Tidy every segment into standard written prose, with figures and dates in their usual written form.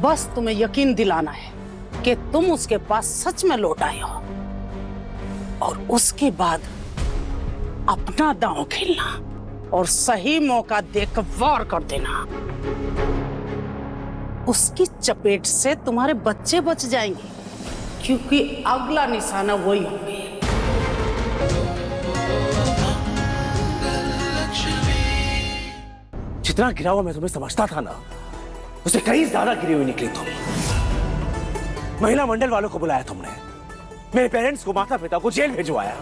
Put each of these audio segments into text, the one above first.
बस तुम्हें यकीन दिलाना है कि तुम उसके पास सच में लौट आए हो, और उसके बाद अपना दांव खेलना और सही मौका देकर वार कर देना। उसकी चपेट से तुम्हारे बच्चे बच जाएंगे, क्योंकि अगला निशाना वही होंगे। जितना गिरा हुआ मैं तुम्हें समझता था ना, उससे कहीं ज्यादा गिरी हुई निकली तुम। महिला मंडल वालों को बुलाया तुमने, मेरे पेरेंट्स को, माता पिता को जेल भिजवाया।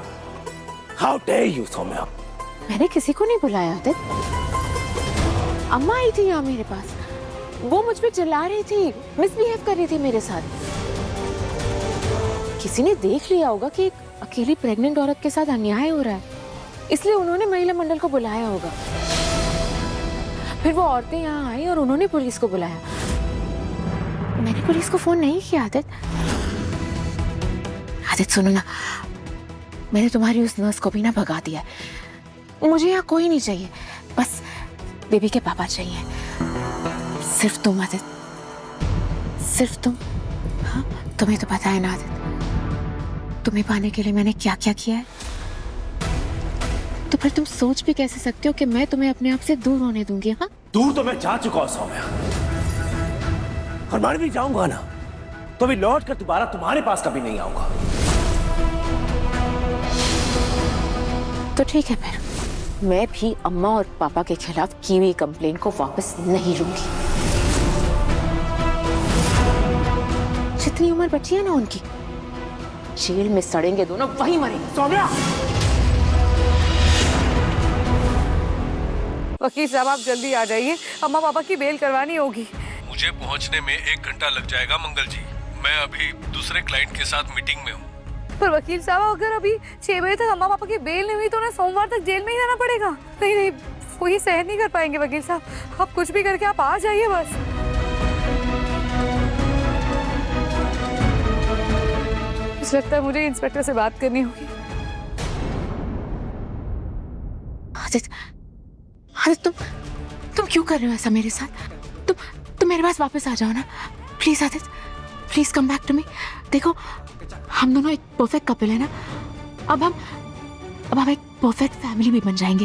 How dare you Saumya. मैंने किसी को नहीं बुलाया आदित्य। अम्मा आई थी यहाँ मेरे पास, वो मुझ पे चिल्ला रही थी, मिसबिहेव कर रही थी मेरे साथ। किसी ने देख लिया होगा कि एक अकेली प्रेग्नेंट औरत के साथ अन्याय हो रहा है, इसलिए उन्होंने महिला मंडल को बुलाया होगा। फिर वो औरतें यहाँ आई और उन्होंने पुलिस को बुलाया। मैंने पुलिस को फोन नहीं किया आदित्य। आदित्य सुनो ना, मैंने तुम्हारी उस नर्स को भी ना भगा दिया है। मुझे यहाँ कोई नहीं चाहिए, बस बेबी के पापा चाहिए। सिर्फ तुम आदित्य, सिर्फ तुम। हाँ, तुम्हें तो पता है ना आदित्य, तुम्हें पाने के लिए मैंने क्या क्या किया है। तो फिर तुम सोच भी कैसे सकते हो कि मैं तुम्हें अपने आप से दूर होने दूंगी? हाँ, दूर तो मैं जा चुका हूं सौम्या, और मर भी जाऊंगा ना तो भी लौट कर दोबारा तुम्हारे पास कभी नहीं आऊंगा। तो ठीक है, फिर मैं भी अम्मा और पापा के खिलाफ की हुई कंप्लेन को वापस नहीं लूंगी। जितनी उम्र बची है ना उनकी, जेल में सड़ेंगे दोनों, वहीं मरेंगे। सौम्या! वकील साहब आप जल्दी आ जाइए, अम्मा पापा की बेल करवानी होगी। मुझे पहुंचने में 1 घंटा लग जाएगा मंगल जी। मैं अभी दूसरे क्लाइंट के साथ मीटिंग में हूँ। पर वकील साहब अगर अभी 6 बजे तक अम्मा पापा की बेल नहीं हुई तो उन्हें सोमवार तक जेल में ही रहना पड़ेगा। नहीं नहीं, वो ये सहन नहीं कर पाएंगे वकील साहब। आप कुछ भी करके आप आ जाइए बस। मुझे लगता है मुझे इंस्पेक्टर से बात करनी होगी। आदित्य, आदित्य तुम क्यों कर रहे हो ऐसा मेरे साथ? तुम मेरे पास वापस आ जाओ ना please Aditya, please come back to me. देखो, हम दोनों एक परफेक्ट कपल है ना। अब हम एक परफेक्ट फैमिली भी बन जाएंगे।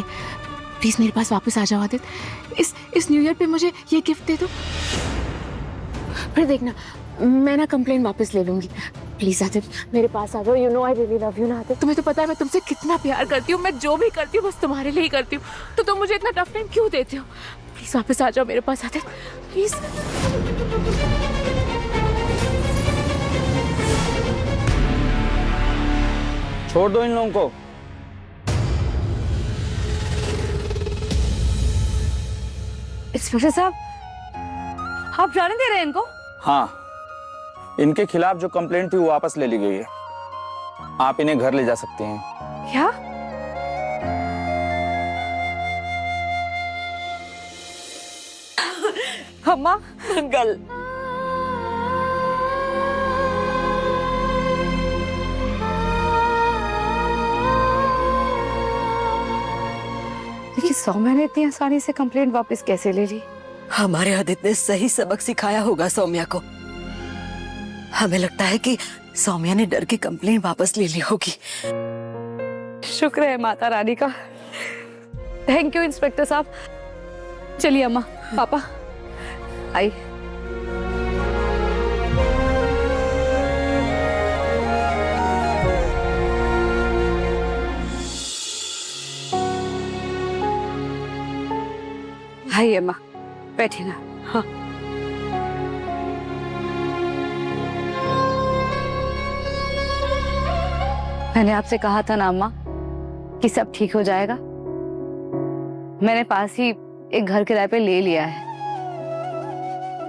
प्लीज मेरे पास वापस आ जाओ आदित्य। इस न्यू ईयर पे मुझे ये गिफ्ट दे दो, फिर देखना मैं ना कंप्लेन वापस ले लूंगी। प्लीज आदित्य मेरे पास आ जाओ। You know I really love you ना आदित्य। तुम्हें तो पता है मैं तुमसे कितना प्यार करती हूँ। मैं जो भी करती हूँ बस तुम्हारे लिए ही करती हूँ, तो तुम मुझे इतना टफ टाइम क्यों देते हो? प्लीज वापस आ जाओ मेरे पास आदित्य, प्लीज। छोड़ दो इन लोगों को। इंस्पेक्टर साहब आप जाने दे रहे हैं इनको? हाँ, इनके खिलाफ जो कंप्लेंट थी वो वापस ले ली गई है। आप इन्हें घर ले जा सकते हैं। क्या? अम्मा, मंगल, देखिए सौम्या ने इतनी आसानी से कंप्लेंट वापस कैसे ले ली? हमारे आदित्य ने सही सबक सिखाया होगा सौम्या को। हमें लगता है कि सौम्या ने डर के कंप्लेन वापस ले ली होगी। शुक्र है माता रानी का। थैंक यू इंस्पेक्टर साहब। चलिए अम्मा पापा आई। आइए अम्मा बैठे ना। हाँ, मैंने आपसे कहा था ना अम्मा कि सब ठीक हो जाएगा। मैंने पास ही एक घर किराए पे ले लिया है।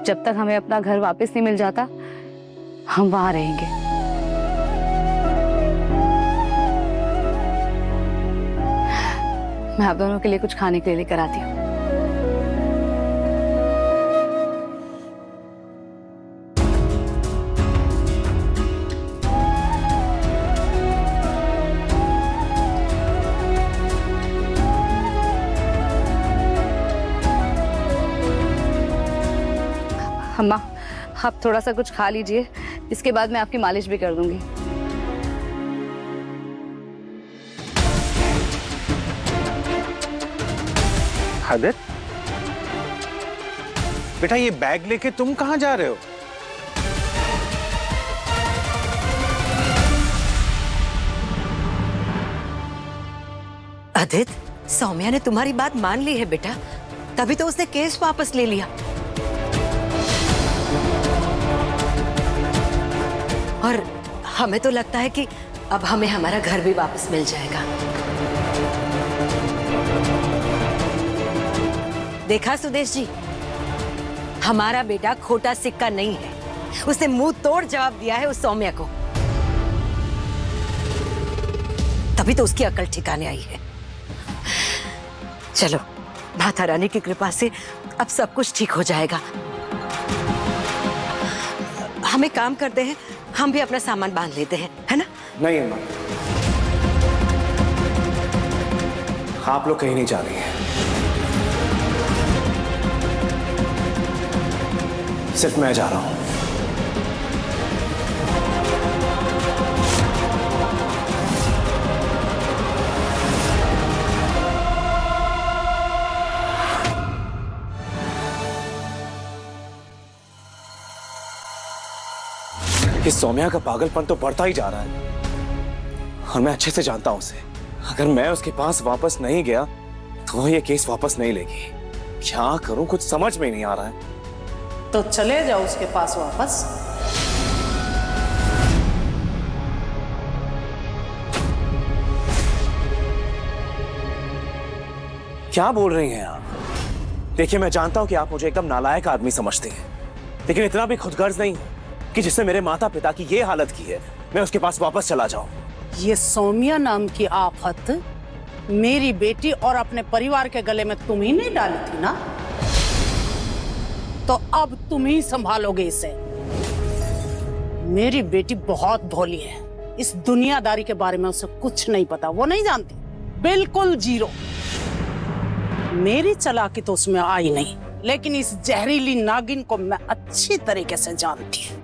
जब तक हमें अपना घर वापस नहीं मिल जाता हम वहां रहेंगे। मैं आप दोनों के लिए कुछ खाने के लिए लेकर आती हूँ। अम्मा आप थोड़ा सा कुछ खा लीजिए, इसके बाद मैं आपकी मालिश भी कर दूंगी। आदित्य, बेटा ये बैग लेके तुम कहाँ जा रहे हो? आदित्य, सौम्या ने तुम्हारी बात मान ली है बेटा, तभी तो उसने केस वापस ले लिया। और हमें तो लगता है कि अब हमें हमारा घर भी वापस मिल जाएगा। देखा सुदेश जी, हमारा बेटा खोटा सिक्का नहीं है। उसने मुंह तोड़ जवाब दिया है उस सौम्या को, तभी तो उसकी अकल ठिकाने आई है। चलो, माता रानी की कृपा से अब सब कुछ ठीक हो जाएगा। हम एक काम करते हैं, हम भी अपना सामान बांध लेते हैं, है ना? नहीं अम्मा, आप लोग कहीं नहीं जा रही हैं। सिर्फ मैं जा रहा हूं। इस सौम्या का पागलपन तो बढ़ता ही जा रहा है और मैं अच्छे से जानता हूं उसे। अगर मैं उसके पास वापस नहीं गया तो वो ये केस वापस नहीं लेगी। क्या करूं, कुछ समझ में नहीं आ रहा है। तो चले जाओ उसके पास वापस। क्या बोल रही हैं आप? देखिए, मैं जानता हूं कि आप मुझे एकदम नालायक आदमी समझते हैं, लेकिन इतना भी खुदगर्ज नहीं कि जिससे मेरे माता पिता की ये हालत की है मैं उसके पास वापस चला जाऊं। ये सौम्या नाम की आफत मेरी बेटी और अपने परिवार के गले में तुम ही नहीं डाली थी ना, तो अब तुम ही संभालोगे इसे। मेरी बेटी बहुत भोली है, इस दुनियादारी के बारे में उसे कुछ नहीं पता, वो नहीं जानती, बिल्कुल जीरो। मेरी चालाकी तो उसमें आई नहीं, लेकिन इस जहरीली नागिन को मैं अच्छी तरीके से जानती हूँ।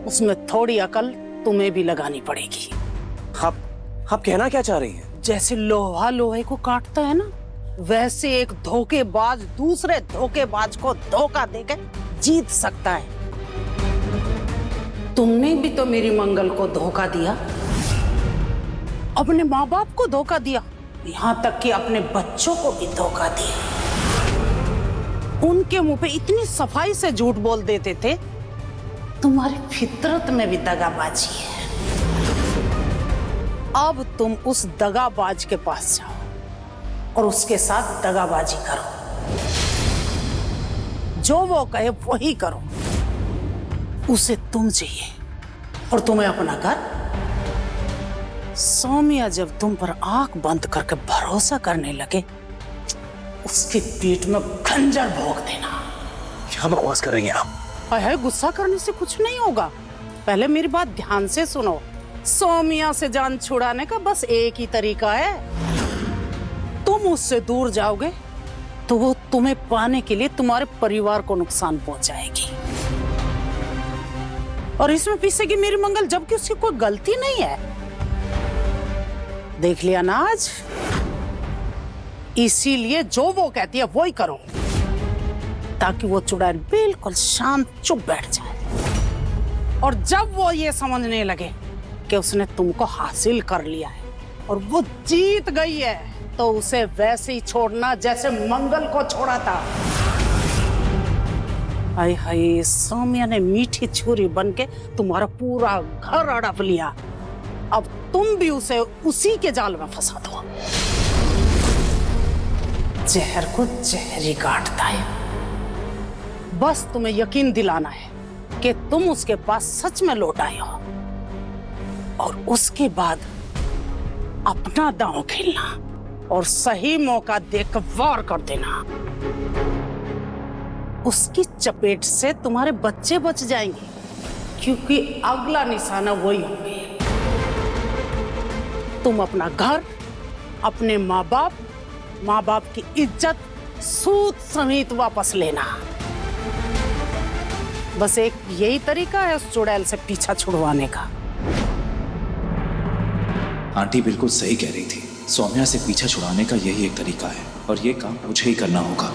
उसमें थोड़ी अकल तुम्हें भी लगानी पड़ेगी। आप कहना क्या चाह रही हैं? जैसे लोहा लोहे को काटता है ना, वैसे एक धोखेबाज दूसरे धोखेबाज को धोखा देकर जीत सकता है। तुमने भी तो मेरी मंगल को धोखा दिया, अपने माँ बाप को धोखा दिया, यहाँ तक कि अपने बच्चों को भी धोखा दिया। उनके मुंह पे इतनी सफाई से झूठ बोल देते थे। तुम्हारी फितरत में भी दगाबाजी है। अब तुम उस दगाबाज के पास जाओ और उसके साथ दगाबाजी करो। जो वो कहे वही करो। उसे तुम चाहिए और तुम्हें अपना घर। सौम्या जब तुम पर आंख बंद करके भरोसा करने लगे, उसकी पीठ में खंजर भोंक देना। क्या बकवास कर रही हैं आप? है, गुस्सा करने से कुछ नहीं होगा। पहले मेरी बात ध्यान से सुनो। सौम्या से जान छुड़ाने का बस एक ही तरीका है। तुम उससे दूर जाओगे तो वो तुम्हें पाने के लिए तुम्हारे परिवार को नुकसान पहुंचाएगी और इसमें पीसेगी मेरी मंगल, जबकि उसकी कोई गलती नहीं है। देख लिया ना आज? इसीलिए जो वो कहती है वो ही करो, ताकि वो चुड़ैल बिल्कुल शांत चुप बैठ जाए। और जब वो ये समझने लगे कि उसने तुमको हासिल कर लिया है और वो जीत गई है, तो उसे वैसे ही छोड़ना जैसे मंगल को छोड़ा था। हाय हाय, सौम्या ने मीठी छुरी बनके तुम्हारा पूरा घर हड़प लिया। अब तुम भी उसे उसी के जाल में फंसा दो। जहर को जहर ही काटता है। बस तुम्हें यकीन दिलाना है कि तुम उसके पास सच में लौट आए हो और उसके बाद अपना दांव खेलना और सही मौका देकर वार कर देना। उसकी चपेट से तुम्हारे बच्चे बच जाएंगे, क्योंकि अगला निशाना वही होंगे। तुम अपना घर, अपने माँ बाप की इज्जत सूद समेत वापस लेना। बस एक यही तरीका है उस चुड़ैल से पीछा छुड़वाने का। आंटी बिल्कुल सही कह रही थी। सौम्या से पीछा छुड़ाने का यही एक तरीका है और ये काम मुझे ही करना होगा।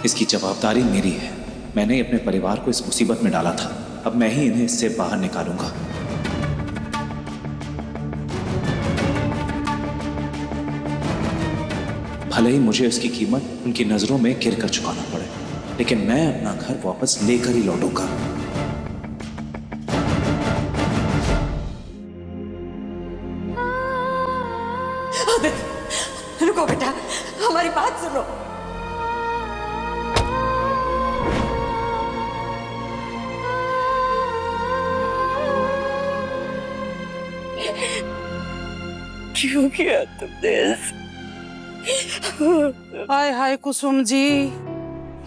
इसकी जवाबदारी मेरी है। मैंने अपने परिवार को इस मुसीबत में डाला था, अब मैं ही इन्हें इससे बाहर निकालूंगा। भले ही मुझे उसकी कीमत उनकी नजरों में गिर कर चुकाना पड़े, लेकिन मैं अपना घर वापस लेकर ही लौटूंगा। रुको बेटा, हमारी बात सुनो। क्यों किया तुमने ऐसा? हाय हाय कुसुम जी,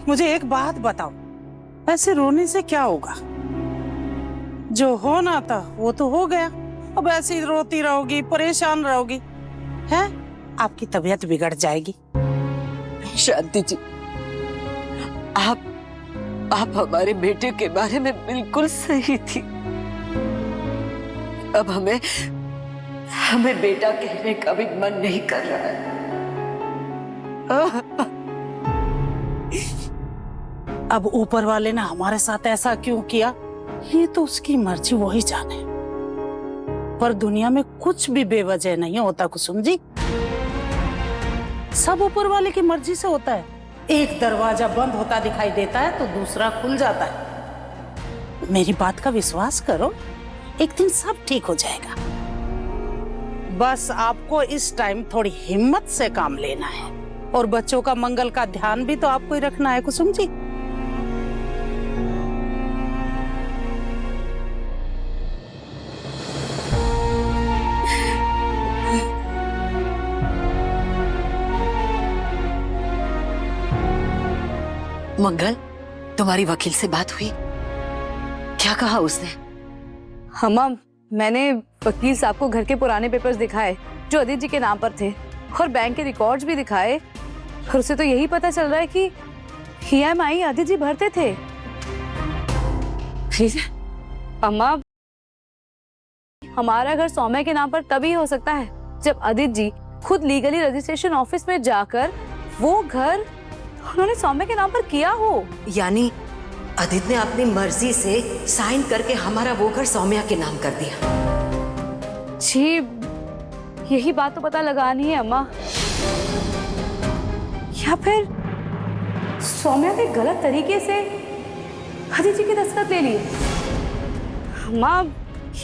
मुझे एक बात बताओ, ऐसे रोने से क्या होगा? जो होना था वो तो हो गया, अब ऐसे ही रोती रहोगी, परेशान रहोगी, है? आपकी तबीयत बिगड़ जाएगी। शांति जी, आप हमारे बेटे के बारे में बिल्कुल सही थी। अब हमें बेटा कहने का भी मन नहीं कर रहा है। अब ऊपर वाले ने हमारे साथ ऐसा क्यों किया, ये तो उसकी मर्जी, वो ही जाने। पर दुनिया में कुछ भी बेवजह नहीं होता कुसुम जी, सब ऊपर वाले की मर्जी से होता है। एक दरवाजा बंद होता दिखाई देता है तो दूसरा खुल जाता है। मेरी बात का विश्वास करो, एक दिन सब ठीक हो जाएगा। बस आपको इस टाइम थोड़ी हिम्मत से काम लेना है, और बच्चों का मंगल का ध्यान भी तो आपको ही रखना है कुसुम जी। मंगल, तुम्हारी वकील से बात हुई? क्या कहा उसने? अम्मा, मैंने वकील साहब को घर के पुराने पेपर्स दिखाए जो अदिति जी के नाम पर थे, और बैंक के रिकॉर्ड्स भी दिखाए, और उसे तो यही पता चल रहा है कि EMI अदिति जी भरते थे। फिर? अम्मा, हमारा घर सौम्या के नाम पर तभी हो सकता है जब अदिति जी खुद लीगली रजिस्ट्रेशन ऑफिस में जाकर वो घर उन्होंने सौम्या के नाम पर किया हो। यानी अदिति ने अपनी मर्जी से साइन करके हमारा वो घर सौम्या के नाम कर दिया। जी, यही बात तो पता लगानी है अम्मा। या फिर सौम्या ने गलत तरीके से अदिति जी के दस्तखत ले लिए। अम्मा,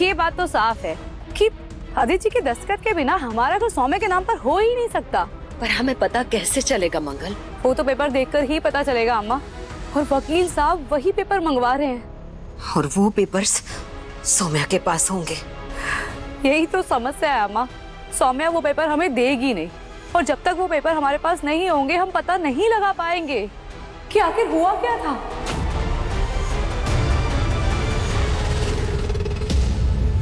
ये बात तो साफ है कि अदिति जी के दस्तखत के बिना हमारा घर सौम्या के नाम पर हो ही नहीं सकता। पर हमें पता कैसे चलेगा मंगल? वो तो पेपर देखकर ही पता चलेगा अम्मा, और वकील साहब वही पेपर मंगवा रहे हैं। और वो पेपर्स सौम्या के पास होंगे। यही तो समस्या है अम्मा, सौम्या वो पेपर हमें देगी नहीं, और जब तक वो पेपर हमारे पास नहीं होंगे हम पता नहीं लगा पाएंगे कि आखिर हुआ क्या था।